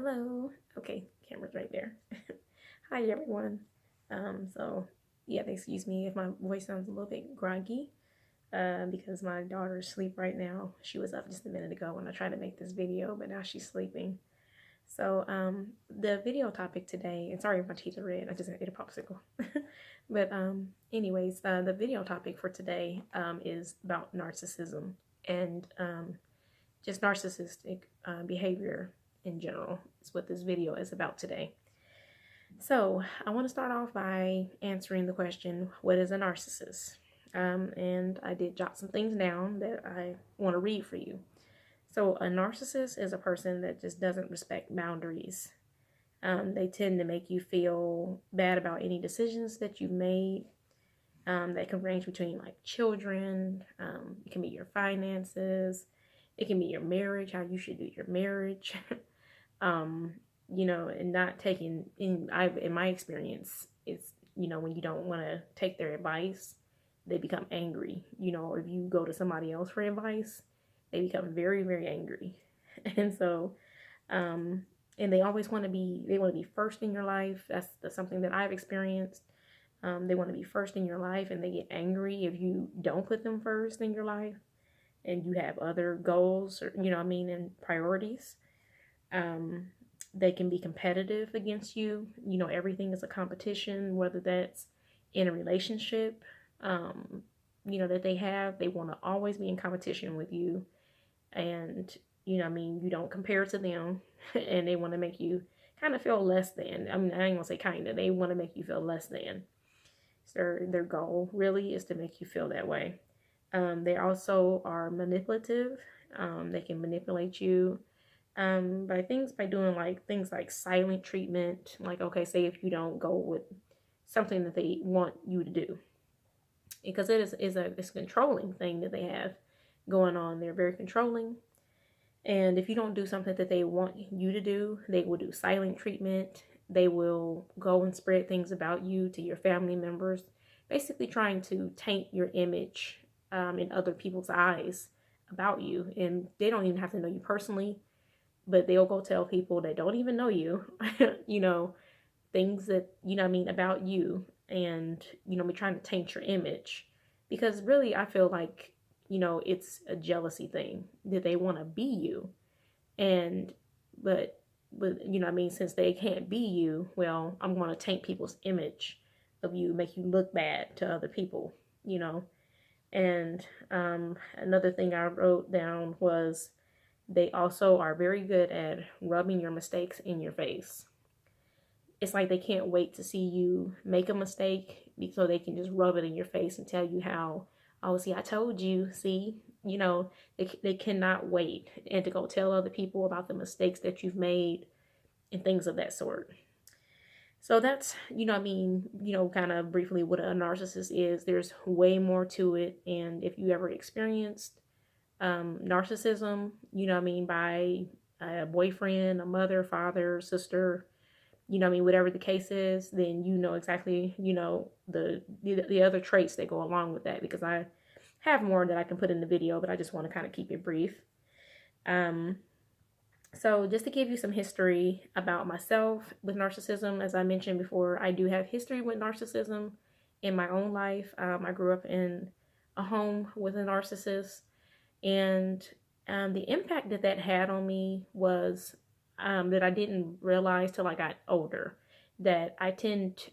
Hello. Okay, camera's right there. Hi everyone. You have to excuse me if my voice sounds a little bit groggy, because my daughter's asleep right now. She was up just a minute ago when I tried to make this video, but now she's sleeping. The video topic today, and sorry if my teeth are red, I just ate a popsicle. The video topic for today is about narcissism and just narcissistic behavior in general. Is what this video is about today. So I want to start off by answering the question, what is a narcissist? And I did jot some things down that I want to read for you. So a narcissist is a person that just doesn't respect boundaries. They tend to make you feel bad about any decisions that you've made. That can range between like children, it can be your finances, it can be your marriage, how you should do your marriage. And not taking in my experience, it's, when you don't want to take their advice, they become angry, or if you go to somebody else for advice, they become very, very angry. And so, and they always want to be first in your life. That's something that I've experienced. They want to be first in your life, and they get angry if you don't put them first in your life and you have other goals or, and priorities. They can be competitive against you. Everything is a competition, whether that's in a relationship, that they want to always be in competition with you. And, you don't compare to them and they want to make you kind of feel less than. I ain't gonna say kind of, they want to make you feel less than. So their goal really is to make you feel that way. They also are manipulative. They can manipulate you by doing things like silent treatment. Like, okay, say if you don't go with something that they want you to do, because it's a controlling thing that they have going on. They're very controlling, and if you don't do something that they want you to do, they will do silent treatment. They will go and spread things about you to your family members, basically trying to taint your image in other people's eyes about you. And they don't even have to know you personally, but they'll go tell people that don't even know you, things that, about you, and, be trying to taint your image. Because really, I feel like, it's a jealousy thing that they want to be you. But since they can't be you, well, I'm going to taint people's image of you, make you look bad to other people, And another thing I wrote down was they also are very good at rubbing your mistakes in your face. It's like they can't wait to see you make a mistake so they can just rub it in your face and tell you how, oh, see, I told you, see, they cannot wait and to go tell other people about the mistakes that you've made and things of that sort. So that's, kind of briefly what a narcissist is. There's way more to it. And if you ever experienced narcissism, by a boyfriend, a mother, father, sister, whatever the case is, then exactly, the other traits that go along with that, because I have more that I can put in the video, but I just want to kind of keep it brief. So just to give you some history about myself with narcissism, as I mentioned before, I do have history with narcissism in my own life. I grew up in a home with a narcissist, and the impact that had on me was that I didn't realize till I got older, that I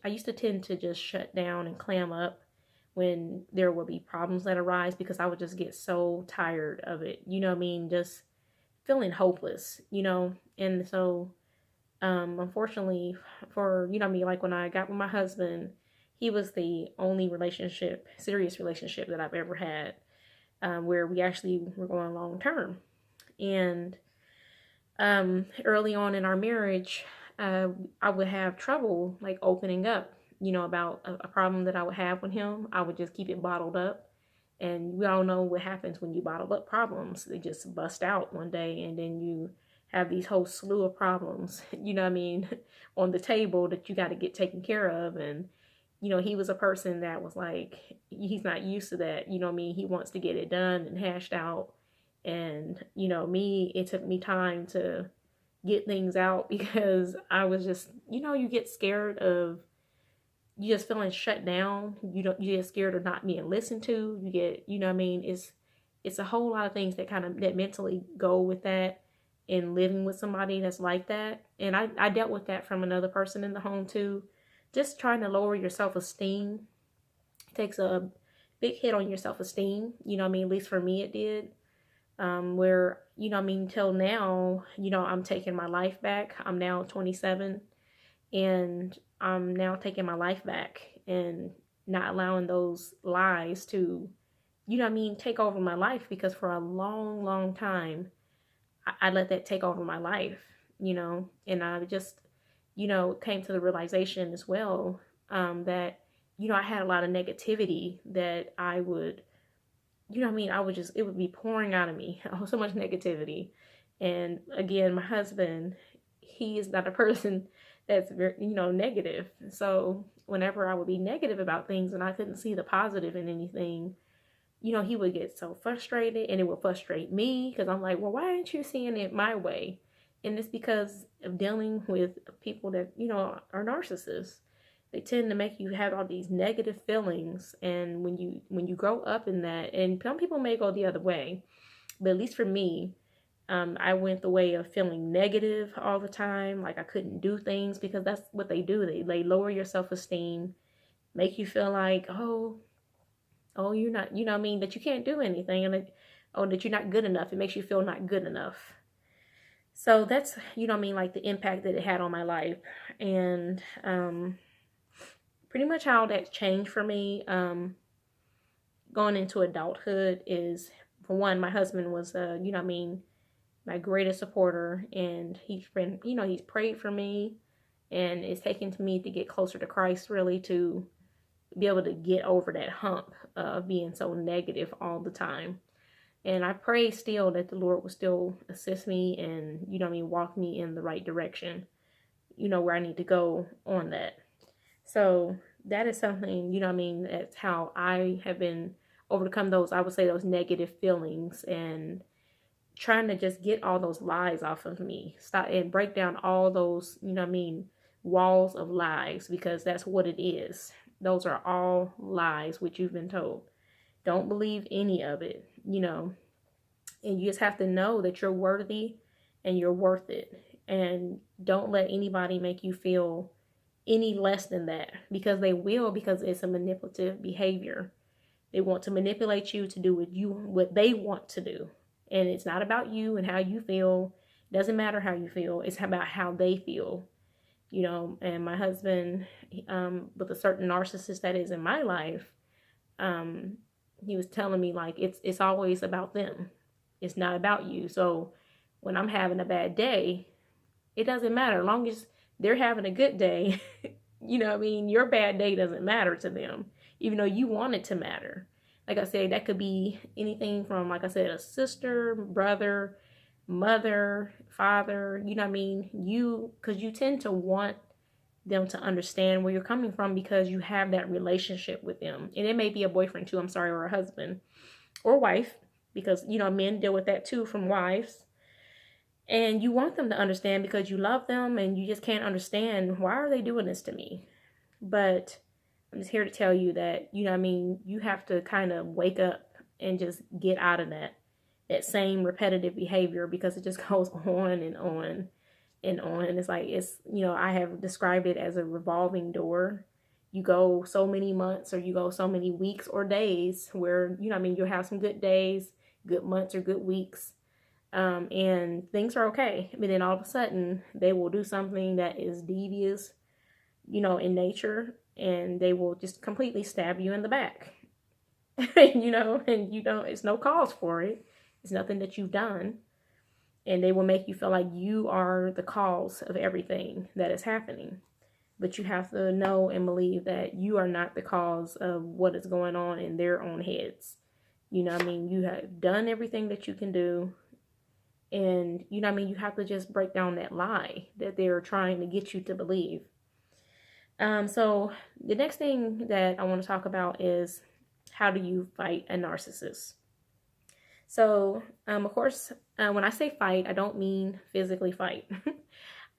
used to tend to just shut down and clam up when there would be problems that arise, because I would just get so tired of it, just feeling hopeless, and so unfortunately for, like when I got with my husband, he was the only serious relationship that I've ever had where we actually were going long term. And early on in our marriage, I would have trouble like opening up, about a problem that I would have with him. I would just keep it bottled up. And we all know what happens when you bottle up problems. They just bust out one day, and then you have these whole slew of problems, on the table that you got to get taken care of. And, he was a person that was like, he's not used to that. He wants to get it done and hashed out. And, it took me time to get things out because I was just, you get scared of, you just feeling shut down. You get scared of not being listened to. You get, it's a whole lot of things that that mentally go with that, and living with somebody that's like that. And I dealt with that from another person in the home too. Just trying to lower your self-esteem takes a big hit on your self-esteem. At least for me it did. Where, till now, I'm taking my life back. I'm now 27, and I'm now taking my life back and not allowing those lies to, take over my life, because for a long, long time, I let that take over my life, and I just, came to the realization as well, that, I had a lot of negativity that I would, I would just, it would be pouring out of me, so much negativity. And again, my husband, he is not a person that's very, negative. So whenever I would be negative about things and I couldn't see the positive in anything, he would get so frustrated, and it would frustrate me because I'm like, well, why aren't you seeing it my way? And it's because of dealing with people that, are narcissists. They tend to make you have all these negative feelings. And when you grow up in that, and some people may go the other way, but at least for me, I went the way of feeling negative all the time. Like I couldn't do things because that's what they do. They lower your self-esteem, make you feel like, oh, you're not, that you can't do anything, and that you're not good enough. It makes you feel not good enough. So that's, like the impact that it had on my life. And pretty much how that's changed for me going into adulthood is, for one, my husband was, my greatest supporter, and he's been, he's prayed for me, and it's taken to me to get closer to Christ, really, to be able to get over that hump of being so negative all the time. And I pray still that the Lord will still assist me and, walk me in the right direction, where I need to go on that. So that is something, that's how I have been overcome those, I would say, those negative feelings, and trying to just get all those lies off of me. Stop and break down all those, walls of lies, because that's what it is. Those are all lies, which you've been told. Don't believe any of it, and you just have to know that you're worthy and you're worth it. And don't let anybody make you feel any less than that, because they will, because it's a manipulative behavior. They want to manipulate you to do what they want to do. And it's not about you and how you feel. It doesn't matter how you feel. It's about how they feel. And my husband, with a certain narcissist that is in my life, he was telling me, like, it's always about them. It's not about you. So when I'm having a bad day, it doesn't matter. As long as they're having a good day, your bad day doesn't matter to them, even though you want it to matter. Like I said, that could be anything from, like I said, a sister, brother, mother, father, because you tend to want them to understand where you're coming from, because you have that relationship with them. And it may be a boyfriend too, or a husband or wife, because, men deal with that too from wives. And you want them to understand because you love them, and you just can't understand, why are they doing this to me? But I'm just here to tell you that, you have to kind of wake up and just get out of that same repetitive behavior, because it just goes on and on and on. And it's like, I have described it as a revolving door. You go so many months, or you go so many weeks or days where, you'll have some good days, good months, or good weeks. And things are okay. But then all of a sudden they will do something that is devious, in nature, and they will just completely stab you in the back, and it's no cause for it. It's nothing that you've done. And they will make you feel like you are the cause of everything that is happening. But you have to know and believe that you are not the cause of what is going on in their own heads. You have done everything that you can do. And, you have to just break down that lie that they're trying to get you to believe. So the next thing that I want to talk about is, how do you fight a narcissist? So, of course, When I say fight, I don't mean physically fight.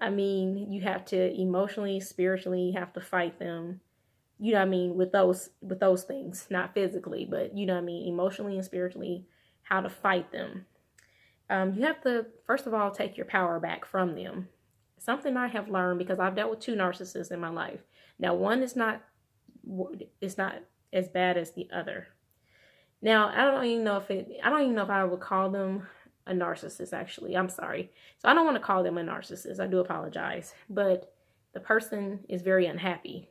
I mean, you have to emotionally, spiritually have to fight them. You know what I mean? With those things, not physically, but you know what I mean? Emotionally and spiritually, how to fight them. You have to, first of all, take your power back from them. Something I have learned, because I've dealt with 2 narcissists in my life. Now, one is not, it's not as bad as the other. Now, I don't even know if I would call them a narcissist, actually. I'm sorry. So I don't want to call them a narcissist. I do apologize. But the person is very unhappy,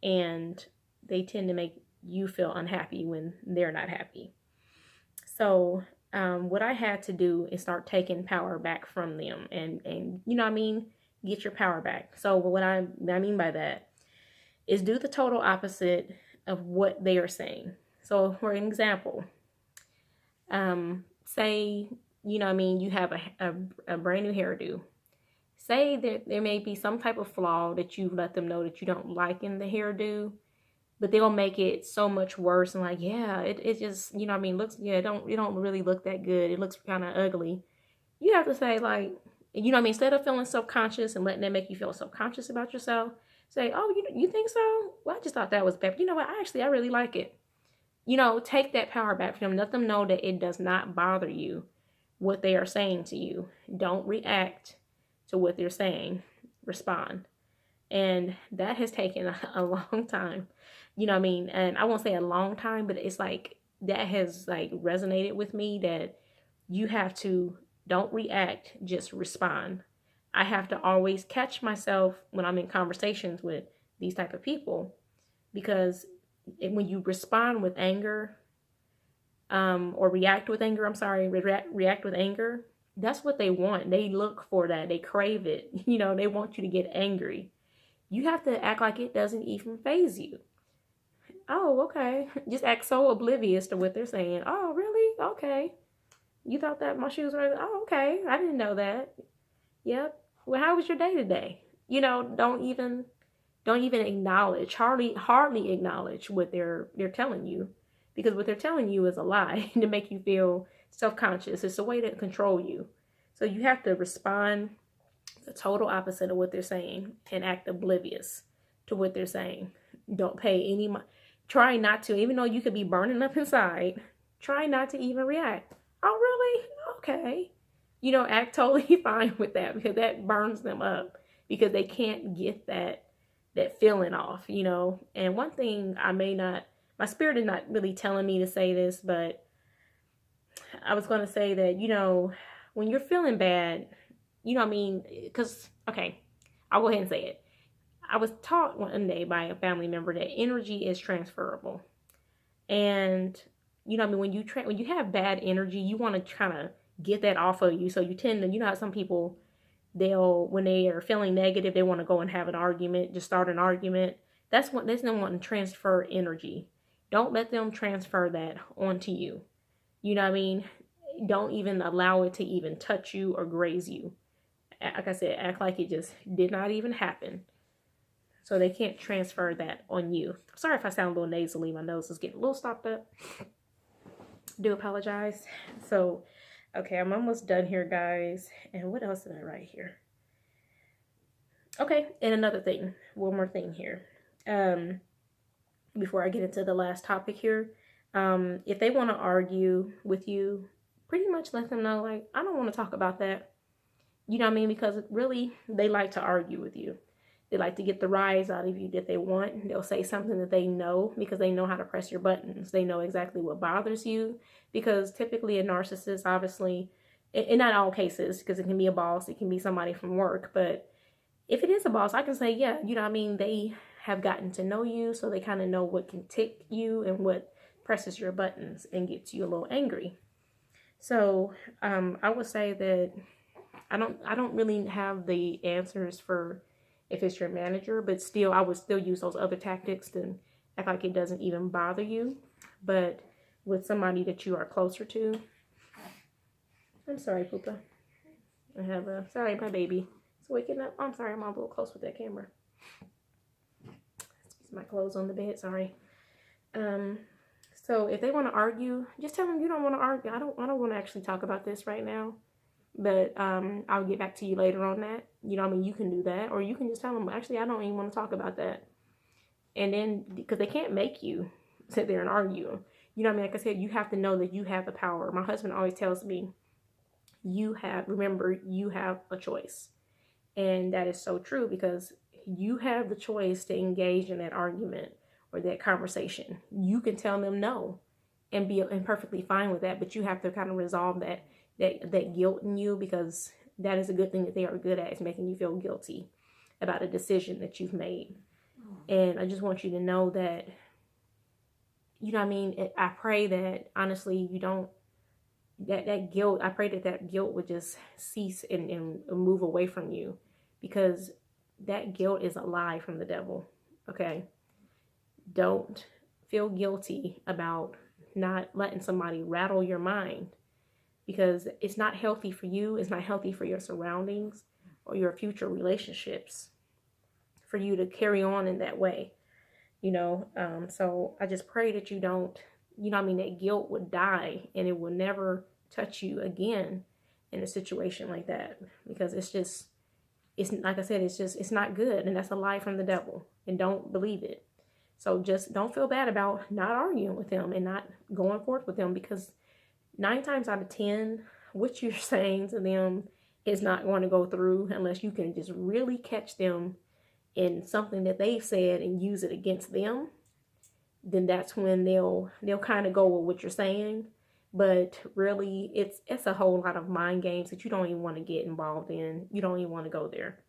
and they tend to make you feel unhappy when they're not happy. So what I had to do is start taking power back from them, and you know what I mean, get your power back. So what I mean by that is do the total opposite of what they are saying. So for an example, say, you know what I mean, you have a brand new hairdo. Say that there may be some type of flaw that you let them know that you don't like in the hairdo, but they'll make it so much worse, and like, yeah, it just, you know what I mean, looks, yeah, it don't really look that good. It looks kind of ugly. You have to say, like, you know what I mean, instead of feeling self-conscious and letting them make you feel self-conscious about yourself, say, oh, you think so? Well, I just thought that was bad. But you know what? I really like it. You know, take that power back from them. Let them know that it does not bother you what they are saying to you. Don't react to what they're saying. Respond. And that has taken a long time. You know what I mean? And I won't say a long time, but it's like that has like resonated with me, that you have to, don't react, just respond. I have to always catch myself when I'm in conversations with these type of people, because when you respond with anger, or react with anger, react with anger, that's what they want. They look for that. They crave it. You know, they want you to get angry. You have to act like it doesn't even faze you. Oh, okay. Just act so oblivious to what they're saying. Oh, really? Okay. You thought that my shoes were, oh, okay. I didn't know that. Yep. Well, how was your day today? You know, don't even acknowledge, hardly acknowledge what they're telling you, because what they're telling you is a lie to make you feel self-conscious. It's a way to control you. So you have to respond the total opposite of what they're saying and act oblivious to what they're saying. Don't pay any mind. Try not to, even though you could be burning up inside, try not to even react. Oh, really? Okay. You know, act totally fine with that, because that burns them up, because they can't get that feeling off, you know. And one thing my spirit is not really telling me to say this, but I was going to say that, you know, when you're feeling bad, you know what I mean? Because, okay, I'll go ahead and say it. I was taught one day by a family member that energy is transferable. And, you know what I mean? When you have bad energy, you want to kind of get that off of you. So you tend to, you know how some people, when they are feeling negative, they want to go and have an argument, just start an argument. That's them wanting to transfer energy. Don't let them transfer that onto you. You know what I mean? Don't even allow it to even touch you or graze you. Like I said, act like it just did not even happen. So they can't transfer that on you. Sorry if I sound a little nasally. My nose is getting a little stopped up. Do apologize. So, okay, I'm almost done here, guys. And what else did I write here? Okay, and another thing. One more thing here. Before I get into the last topic here. If they want to argue with you, pretty much let them know, like, I don't want to talk about that. You know what I mean? Because really, they like to argue with you. They like to get the rise out of you that they want. They'll say something that they know, because they know how to press your buttons. They know exactly what bothers you, because typically a narcissist, obviously, in not all cases, because it can be a boss, it can be somebody from work, but if it is a boss, I can say, yeah, you know what I mean? They have gotten to know you, so they kind of know what can tick you and what presses your buttons and gets you a little angry. So I would say that I don't really have the answers for if it's your manager, but still, I would still use those other tactics to act like it doesn't even bother you. But with somebody that you are closer to, I'm sorry, Poopa. Sorry, my baby. It's waking up. I'm sorry, I'm a little close with that camera. Excuse my clothes on the bed, sorry. So if they want to argue, just tell them you don't want to argue. I don't want to actually talk about this right now. but I'll get back to you later on that. You know what I mean? You can do that, or you can just tell them, actually, I don't even want to talk about that. And then, because they can't make you sit there and argue. You know what I mean? Like I said, you have to know that you have the power. My husband always tells me, remember, you have a choice. And that is so true, because you have the choice to engage in that argument or that conversation. You can tell them no and be perfectly fine with that, but you have to kind of resolve that guilt in you, because that is a good thing that they are good at, is making you feel guilty about a decision that you've made. And I just want you to know that, you know what I mean? I pray that, honestly, you don't, that guilt, I pray that guilt would just cease and move away from you, because that guilt is a lie from the devil. Okay? Don't feel guilty about not letting somebody rattle your mind, because it's not healthy for you. It's not healthy for your surroundings or your future relationships for you to carry on in that way, you know. So I just pray that you don't, you know what I mean, that guilt would die and it will never touch you again in a situation like that, because it's like I said, it's not good, and that's a lie from the devil, and don't believe it. So just don't feel bad about not arguing with them and not going forth with them, because 9 times out of 10, what you're saying to them is not going to go through unless you can just really catch them in something that they've said and use it against them. Then that's when they'll kind of go with what you're saying. But really, it's a whole lot of mind games that you don't even want to get involved in. You don't even want to go there.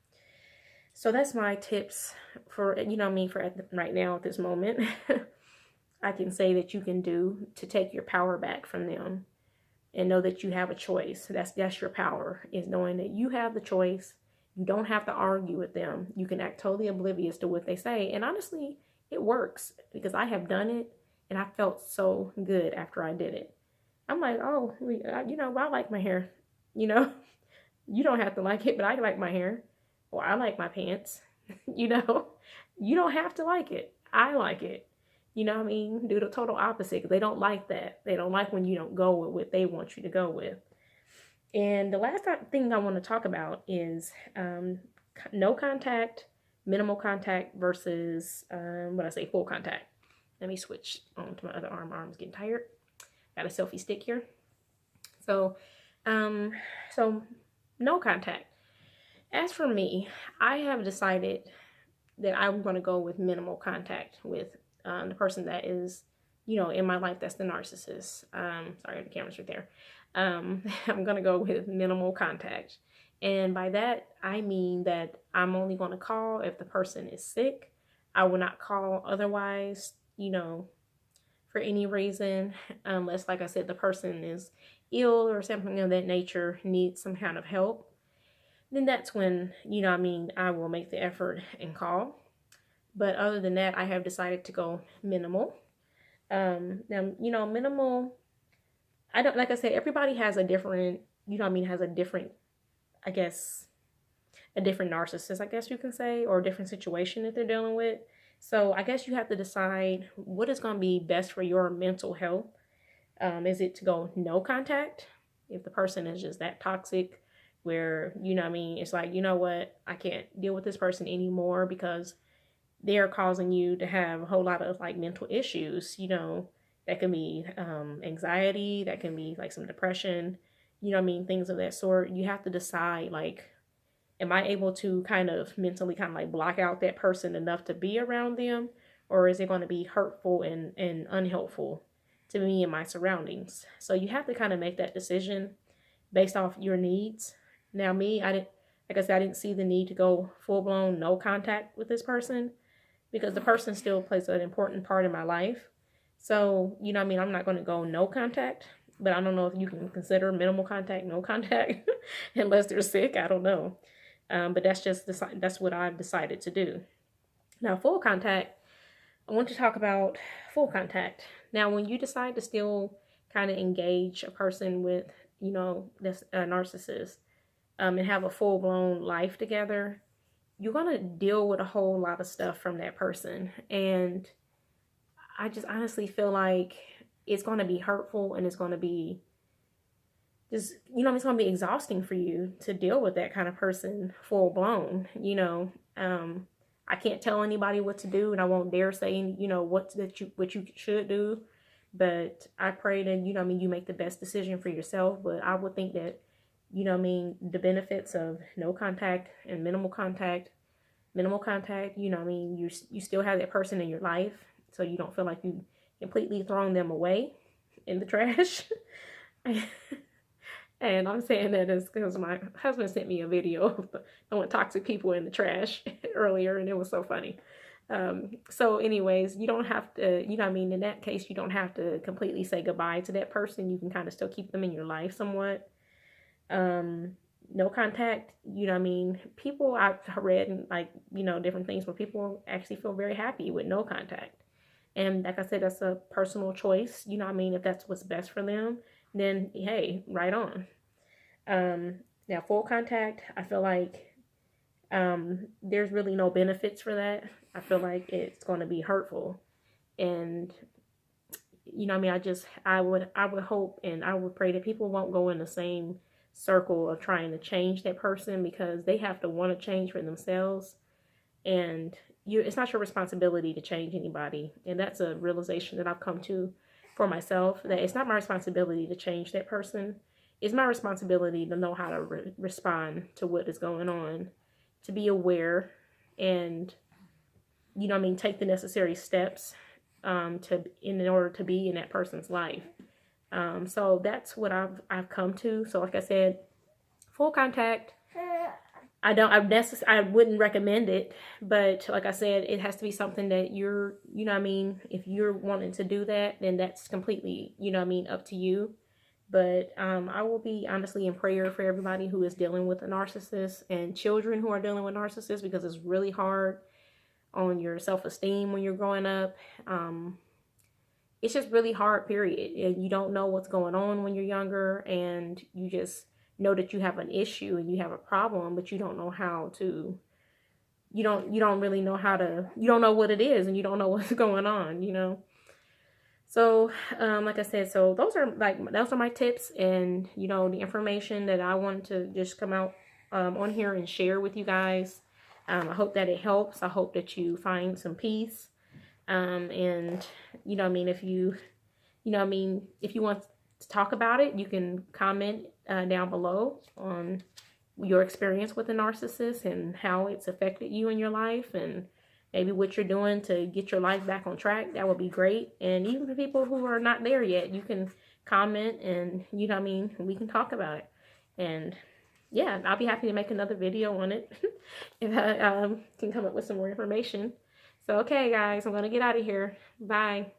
So that's my tips for, you know what I mean, for right now at this moment. I can say that you can do to take your power back from them, and know that you have a choice. That's your power, is knowing that you have the choice. You don't have to argue with them. You can act totally oblivious to what they say. And honestly, it works, because I have done it and I felt so good after I did it. I'm like, oh, you know, I like my hair. You know, you don't have to like it, but I like my hair. Or I like my pants. You know, you don't have to like it. I like it. You know what I mean? Do the total opposite, because they don't like that. They don't like when you don't go with what they want you to go with. And the last thing I want to talk about is no contact, minimal contact versus, full contact. Let me switch on to my other arm. My arm's getting tired. Got a selfie stick here. So no contact. As for me, I have decided that I'm going to go with minimal contact with the person that is, you know, in my life, that's the narcissist. Sorry, the camera's right there. I'm going to go with minimal contact. And by that, I mean that I'm only going to call if the person is sick. I will not call otherwise, you know, for any reason, unless, like I said, the person is ill or something of that nature, needs some kind of help. Then that's when, you know, I mean, I will make the effort and call. But other than that, I have decided to go minimal. Now, you know, minimal, I don't, like I said, everybody has a different, you know what I mean, has a different, I guess, a different narcissist, I guess you can say, or a different situation that they're dealing with. So I guess you have to decide what is going to be best for your mental health. Is it to go no contact if the person is just that toxic, where, you know what I mean, it's like, you know what, I can't deal with this person anymore because they're causing you to have a whole lot of like mental issues, you know, that can be anxiety, that can be like some depression, you know what I mean, things of that sort. You have to decide, like, am I able to kind of mentally kind of like block out that person enough to be around them, or is it going to be hurtful and unhelpful to me and my surroundings? So you have to kind of make that decision based off your needs. Now me, I didn't see the need to go full-blown no contact with this person, because the person still plays an important part in my life. So, you know what I mean, I'm not going to go no contact, but I don't know if you can consider minimal contact no contact unless they're sick. I don't know. But that's what I've decided to do. Now, full contact, I want to talk about full contact. Now, when you decide to still kind of engage a person with, you know, this narcissist, and have a full-blown life together, you're going to deal with a whole lot of stuff from that person. And I just honestly feel like it's going to be hurtful, and it's going to be just, you know, it's going to be exhausting for you to deal with that kind of person full blown, you know. I can't tell anybody what to do, and I won't dare say, you know, what you should do. But I pray that, you know, I mean, you make the best decision for yourself. But I would think that, you know, I mean, the benefits of no contact and minimal contact, you know, I mean, you still have that person in your life, so you don't feel like you completely thrown them away in the trash. And I'm saying that is because my husband sent me a video of throwing toxic people in the trash earlier, and it was so funny. So anyways, you don't have to, you know what I mean, in that case, you don't have to completely say goodbye to that person. You can kind of still keep them in your life somewhat. No contact, you know what I mean, people, I've read like, you know, different things where people actually feel very happy with no contact. And like I said, that's a personal choice, you know what I mean, if that's what's best for them, then hey, right on. Now full contact, I feel like there's really no benefits for that. I feel like it's going to be hurtful. And you know what I mean, I would hope and I would pray that people won't go in the same circle of trying to change that person, because they have to want to change for themselves, and it's not your responsibility to change anybody. And that's a realization that I've come to for myself, that it's not my responsibility to change that person. It's my responsibility to know how to respond to what is going on, to be aware, and you know what I mean, take the necessary steps in order to be in that person's life. So that's what I've come to. So like I said, full contact, I wouldn't recommend it, but like I said, it has to be something that you know what I mean, if you're wanting to do that, then that's completely, you know what I mean, up to you. But I will be honestly in prayer for everybody who is dealing with a narcissist, and children who are dealing with narcissists, because it's really hard on your self-esteem when you're growing up. It's just really hard, period. And you don't know what's going on when you're younger, and you just know that you have an issue and you have a problem, but you don't know how to, you don't really know how to, you don't know what it is, and you don't know what's going on, you know. So like I said, so those are my tips, and you know, the information that I wanted to just come out on here and share with you guys. I hope that it helps. I hope that you find some peace. And you know what I mean, if you know what I mean, if you want to talk about it, you can comment down below on your experience with a narcissist and how it's affected you in your life, and maybe what you're doing to get your life back on track. That would be great. And even for people who are not there yet, you can comment, and you know what I mean, we can talk about it. And yeah, I'll be happy to make another video on it if I can come up with some more information. So, okay, guys, I'm going to get out of here. Bye.